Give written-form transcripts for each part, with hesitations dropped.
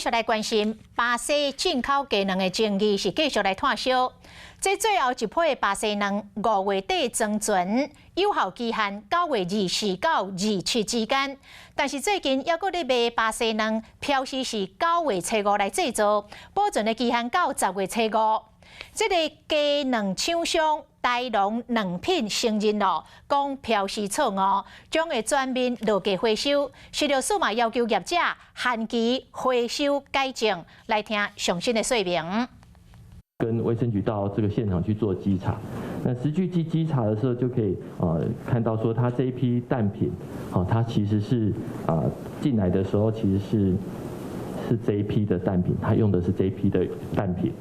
继续来关心巴西进口鸡卵的争议是继续来探烧。这最后一批巴西卵5月底装存，有效期限9月24到27之间。但是最近还阁咧卖巴西卵，标示是9月初5来制作，保存的期限到10月初5。这个鸡卵厂商台农卵品承认咯，讲标示错误，将会全面落价回收。食药署嘛要求业者限期回收改正，来听详细的说明。跟卫生局到这个现场去做稽查，那实际去稽查的时候，就可以看到说，它这一批蛋品，它其实是进来的时候其实是这一批的蛋品，它用的是这一批的蛋品。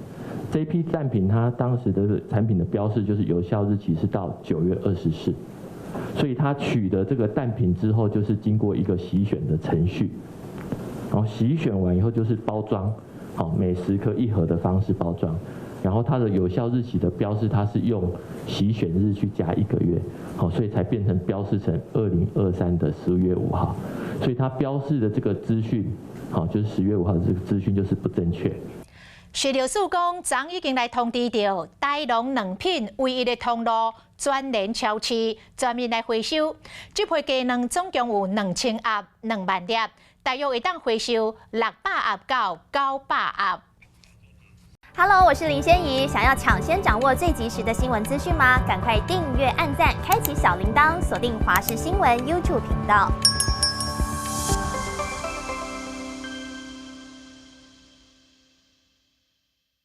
这一批蛋品，它当时的产品的标示就是有效日期是到9月24，所以它取得这个蛋品之后，就是经过一个洗选的程序，然后洗选完以后就是包装，每10颗1盒的方式包装。然后它的有效日期的标示，它是用洗选日去加1个月，所以才变成标示成2023的11月5号，所以它标示的这个资讯，就是10月5号的这个资讯就是不正确。食药署讲，昨已经来通知到台农卵品唯一的通路专联超市，专门来回收。这批鸡卵总共有2000盒2万粒，大约会当回收600盒到900盒。Hello， 我是林仙怡。想要抢先掌握最及时的新闻资讯吗？赶快订阅、按赞、开启小铃铛，锁定华视新闻 YouTube 频道。